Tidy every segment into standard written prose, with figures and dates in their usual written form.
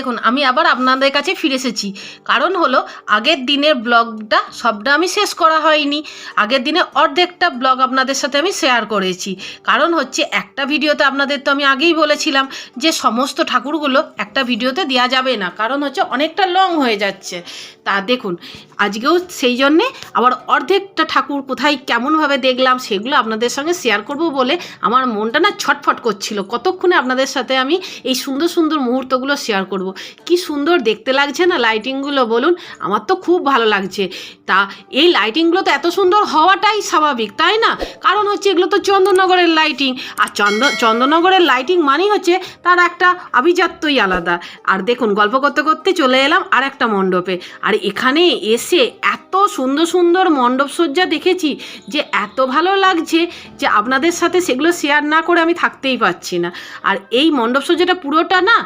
দেখুন আমি আবার আপনাদের কাছে ফিরে এসেছি। কারণ হলো আগের দিনের ব্লগটা সবটা আমি শেষ করা হয়নি। আগের দিনে অর্ধেকটা ব্লগ আপনাদের সাথে আমি শেয়ার করেছি। কারণ হচ্ছে একটা ভিডিওতে আপনাদের তো আমি আগেই বলেছিলাম যে সমস্ত ঠাকুরগুলো একটা ভিডিওতে দেওয়া যাবে না, কারণ হচ্ছে অনেকটা লং হয়ে যাচ্ছে। তা দেখুন আজকেও সেই জন্যে আবার অর্ধেকটা ঠাকুর কোথায় কেমনভাবে দেখলাম সেগুলো আপনাদের সঙ্গে শেয়ার করব বলে আমার মনটা না ছটফট করছিল কতক্ষণে আপনাদের সাথে আমি এই সুন্দর সুন্দর মুহূর্তগুলো শেয়ার করব। কি সুন্দর দেখতে লাগছে না লাইটিংগুলো, বলুন? আমার তো খুব ভালো লাগছে। তা এই লাইটিংগুলো তো এত সুন্দর হওয়াটাই স্বাভাবিক, তাই না? কারণ হচ্ছে এগুলো তো চন্দননগরের লাইটিং, আর চন্দননগরের লাইটিং মানেই হচ্ছে তার একটা আভিজাত্যই আলাদা। আর দেখুন গল্প করতে করতে চলে এলাম আর একটা মণ্ডপে, আর এখানে এসে এত সুন্দর সুন্দর মণ্ডপসজ্জা দেখেছি যে এত ভালো লাগছে যে আপনাদের সাথে সেগুলো শেয়ার না করে আমি থাকতেই পারছি না। আর এই মণ্ডপসজ্জাটা পুরোটা না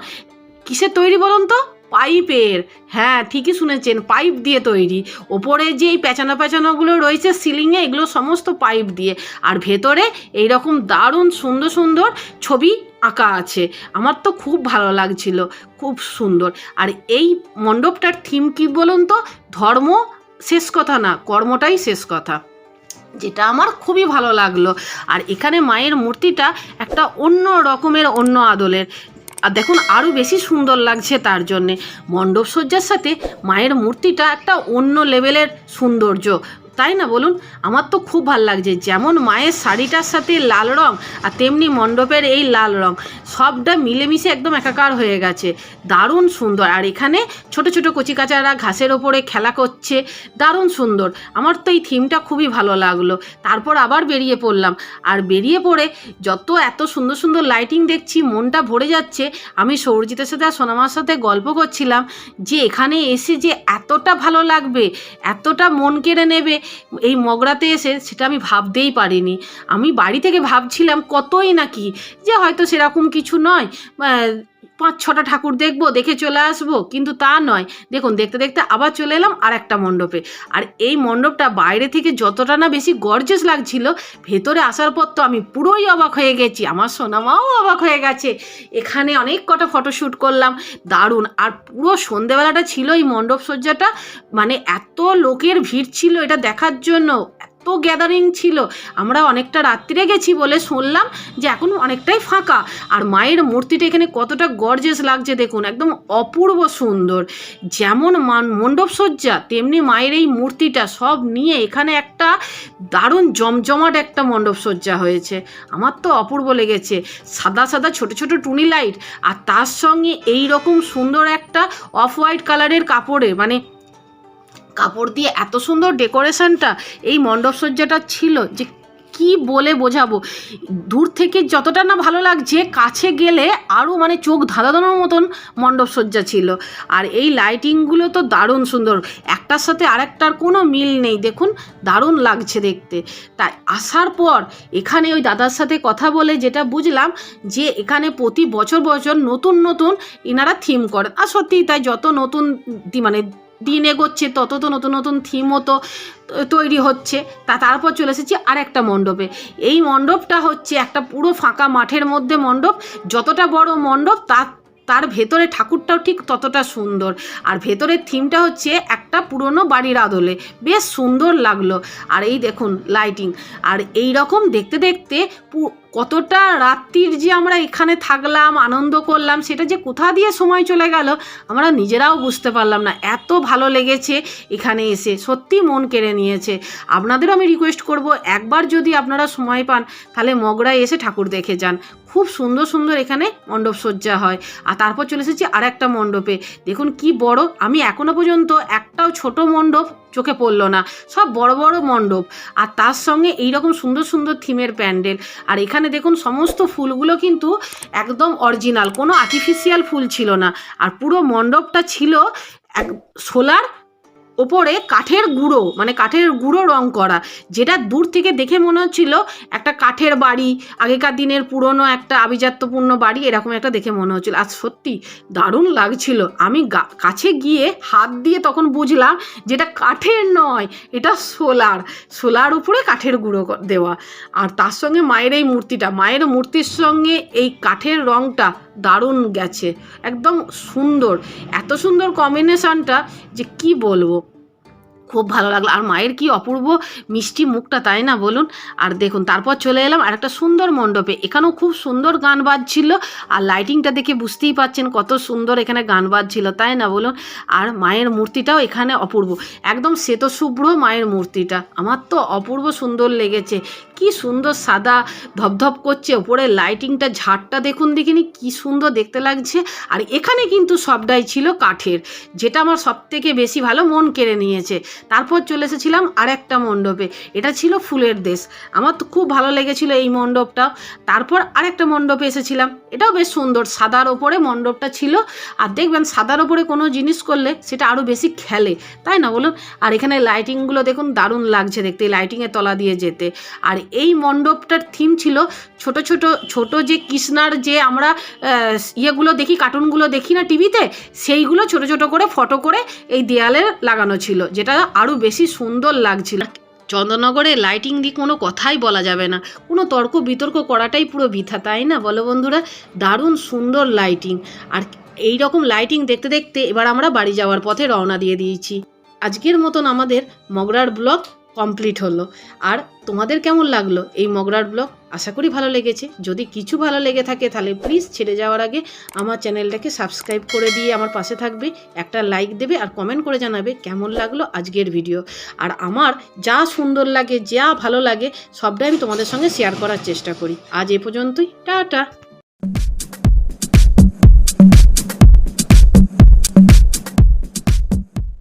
কিসের তৈরি বলুন তো? পাইপের। হ্যাঁ, ঠিকই শুনেছেন, পাইপ দিয়ে তৈরি। ওপরে যে এই পেঁচানো পেঁচানোগুলো রয়েছে সিলিংয়ে, এগুলো সমস্ত পাইপ দিয়ে। আর ভেতরে এইরকম দারুণ সুন্দর সুন্দর ছবি আঁকা আছে। আমার তো খুব ভালো লাগছিল, খুব সুন্দর। আর এই মণ্ডপটার থিম কী বলুন তো? ধর্ম শেষ কথা না, কর্মটাই শেষ কথা, যেটা আমার খুবই ভালো লাগলো। আর এখানে মায়ের মূর্তিটা একটা অন্য রকমের, অন্য আদলের। আর দেখুন আরও বেশি সুন্দর লাগছে তার জন্যে। মণ্ডপসজ্জার সাথে মায়ের মূর্তিটা একটা অন্য লেভেলের সৌন্দর্য, তাই না বলুন? আমার তো খুব ভালো লাগছে। যেমন মায়ের শাড়িটার সাথে লাল রং, আর তেমনি মণ্ডপের এই লাল রং, সবটা মিলেমিশে একদম একাকার হয়ে গেছে। দারুণ সুন্দর। আর এখানে ছোট ছোট কচিকাচারা ঘাসের ওপরে খেলা করছে, দারুণ সুন্দর। আমার তো এই থিমটা খুবই ভালো লাগলো। তারপর আবার বেরিয়ে পড়লাম, আর বেরিয়ে পড়ে যত এত সুন্দর সুন্দর লাইটিং দেখছি মনটা ভরে যাচ্ছে। আমি সৌরজিতের সাথে আর সোনামার সাথে গল্প করছিলাম যে এখানে এসে যে এতটা ভালো লাগবে, এতটা মন কেড়ে নেবে এই মগরাতে এসে, সেটা আমি ভাবতেই পারিনি। আমি বাড়ি থেকে ভাবছিলাম কতই নাকি, যে হয়তো সেরকম কিছু নয়, 5-6টা ঠাকুর দেখবো, দেখে চলে আসবো, কিন্তু তা নয়। দেখুন দেখতে দেখতে আবার চলে এলাম আর একটা মণ্ডপে। আর এই মণ্ডপটা বাইরে থেকে যতটা না বেশি গর্জিয়াস লাগছিল, ভেতরে আসার পর তো আমি পুরোই অবাক হয়ে গেছি। আমার সোনামাও অবাক হয়ে গেছে। এখানে অনেক কটা ফটোশ্যুট করলাম, দারুণ। আর পুরো সন্ধেবেলাটা ছিল এই মণ্ডপ সজ্জাটা, মানে এত লোকের ভিড় ছিল এটা দেখার জন্য, এত গ্যাদারিং ছিল। আমরা অনেকটা রাত্রিরে গেছি বলে শুনলাম যে এখন অনেকটাই ফাঁকা। আর মায়ের মূর্তিটা এখানে কতটা গর্জিয়াস লাগছে দেখুন, একদম অপূর্ব সুন্দর। যেমন মণ্ডপসজ্জা তেমনি মায়ের এই মূর্তিটা, সব নিয়ে এখানে একটা দারুণ জমজমাট একটা মণ্ডপসজ্জা হয়েছে। আমার তো অপূর্ব লেগেছে। সাদা সাদা ছোট ছোট টুনি লাইট, আর তার সঙ্গে এই রকম সুন্দর একটা অফ হোয়াইট কালারের কাপড়ে, মানে কাপড় দিয়ে এত সুন্দর ডেকোরেশনটা এই মণ্ডপসজ্জাটা ছিল যে কি বলে বোঝাবো। দূর থেকে যতটা না ভালো লাগছে, কাছে গেলে আরও মানে চোখ ধাঁধানোর মতন মণ্ডপসজ্জা ছিল। আর এই লাইটিংগুলো তো দারুণ সুন্দর, একটার সাথে আরেকটার কোনো মিল নেই। দেখুন দারুণ লাগছে দেখতে। তাই আসার পর এখানে ওই দাদার সাথে কথা বলে যেটা বুঝলাম যে এখানে প্রতি বছর বছর নতুন নতুন এনারা থিম করেন। আর সত্যিই তাই, যত নতুন মানে দিন এগোচ্ছে তত তো নতুন নতুন থিমও তো তৈরি হচ্ছে। তারপর চলে এসেছি আর একটা মণ্ডপে। এই মণ্ডপটা হচ্ছে একটা পুরো ফাঁকা মাঠের মধ্যে মণ্ডপ। যতটা বড় মণ্ডপ তার ভেতরে ঠাকুরটাও ঠিক ততটা সুন্দর। আর ভেতরের থিমটা হচ্ছে একটা পুরনো বাড়ির আদলে, বেশ সুন্দর লাগলো। আর এই দেখুন লাইটিং। আর এই রকম দেখতে দেখতে কতটা রাত্রির যে আমরা এখানে থাকলাম, আনন্দ করলাম, সেটা যে কোথা দিয়ে সময় চলে গেল আমরা নিজেরাও বুঝতে পারলাম না। এত ভালো লেগেছে এখানে এসে, সত্যি মন কেড়ে নিয়েছে। আপনাদেরও আমি রিকোয়েস্ট করব, একবার যদি আপনারা সময় পান তাহলে মগরায় এসে ঠাকুর দেখে যান। খুব সুন্দর সুন্দর এখানে মণ্ডপসজ্জা হয়। আর তারপর চলে এসেছি আর একটা মণ্ডপে। দেখুন কি বড়, আমি এখনো পর্যন্ত একটাও ছোট মণ্ডপ চোখে পড়লো না, সব বড় বড় মণ্ডপ। আর তার সঙ্গে এইরকম সুন্দর সুন্দর থিমের প্যান্ডেল। আর এখানে দেখুন সমস্ত ফুলগুলো কিন্তু একদম অরিজিনাল, কোনো আর্টিফিশিয়াল ফুল ছিল না। আর পুরো মণ্ডপটা ছিল সোলার ওপরে কাঠের গুঁড়ো, মানে কাঠের গুঁড়ো রং করা, যেটা দূর থেকে দেখে মনে হচ্ছিল একটা কাঠের বাড়ি, আগেকার দিনের পুরনো একটা আভিজাত্যপূর্ণ বাড়ি, এরকম একটা দেখে মনে হচ্ছিল। আর সত্যি দারুণ লাগছিল। আমি কাছে গিয়ে হাত দিয়ে তখন বুঝলাম যেটা কাঠের নয়, এটা সোলার উপরে কাঠের গুঁড়ো দেওয়া। আর তার সঙ্গে মায়ের এই মূর্তিটা, মায়ের মূর্তির সঙ্গে এই কাঠের রংটা দারুণ গেছে, একদম সুন্দর, এত সুন্দর কম্বিনেশানটা যে কি বলবো, খুব ভালো লাগলো। আর মায়ের কি অপূর্ব মিষ্টি মুখটা, তাই না বলুন। আর দেখুন তারপর চলে এলাম আর একটা সুন্দর মণ্ডপে, এখানেও খুব সুন্দর গান বাজছিল, আর লাইটিংটা দেখে বুঝতেই পাচ্ছেন কত সুন্দর এখানে গান বাজছিল, তাই না বলুন। আর মায়ের মূর্তিটাও এখানে অপূর্ব, একদম শ্বেতশুভ্র মায়ের মূর্তিটা, আমার তো অপূর্ব সুন্দর লেগেছে। কি সুন্দর সাদা ধপধপ করছে, ওপরে লাইটিংটা ঝাড়টা দেখুন দেখিনি কি সুন্দর দেখতে লাগছে। আর এখানে কিন্তু সবটাই ছিল কাঠের, যেটা আমার সবথেকে বেশি ভালো মন কেড়ে নিয়েছে। তারপর চলে এসেছিলাম আর একটা মণ্ডপে, এটা ছিল ফুলের দেশ, আমার তো খুব ভালো লেগেছিল এই মণ্ডপটাও। তারপর আরেকটা মণ্ডপে এসেছিলাম, এটাও বেশ সুন্দর, সাদার ওপরে মণ্ডপটা ছিল। আর দেখবেন সাদার ওপরে কোনো জিনিস করলে সেটা আরও বেশি খেলে, তাই না বলুন। আর এখানে লাইটিংগুলো দেখুন দারুণ লাগছে দেখতে, লাইটিংয়ের তলা দিয়ে যেতে। আর এই মণ্ডপটার থিম ছিল ছোট ছোট ছোট যে কৃষ্ণার যে আমরা ইয়েগুলো দেখি, কার্টুনগুলো দেখি না টিভিতে, সেইগুলো ছোট ছোট করে ফটো করে এই দেয়ালে লাগানো ছিল, যেটা আরও বেশি সুন্দর লাগছিল। চন্দননগরে লাইটিং দিয়ে কোনো কথাই বলা যাবে না, কোনো তর্ক বিতর্ক করাটাই পুরো বৃথা, তাই না বলো বন্ধুরা। দারুণ সুন্দর লাইটিং। আর এই রকম লাইটিং দেখতে দেখতে এবার আমরা বাড়ি যাওয়ার পথে রওনা দিয়ে দিয়েছি। আজকের মতন আমাদের মগরার ব্লগ কমপ্লিট হলো। আর তোমাদের কেমন লাগলো এই মগরার ব্লগ? আশা করি ভালো লেগেছে। যদি কিছু ভালো লেগে থাকে তাহলে প্লিজ ছেড়ে যাওয়ার আগে আমার চ্যানেলটাকে সাবস্ক্রাইব করে দিয়ে আমার পাশে থাকবে, একটা লাইক দেবে আর কমেন্ট করে জানাবে কেমন লাগলো আজকের ভিডিও। আর আমার যা সুন্দর লাগে, যা ভালো লাগে সবটাই আমি তোমাদের সঙ্গে শেয়ার করার চেষ্টা করি। আজ এ পর্যন্তই, টাটা।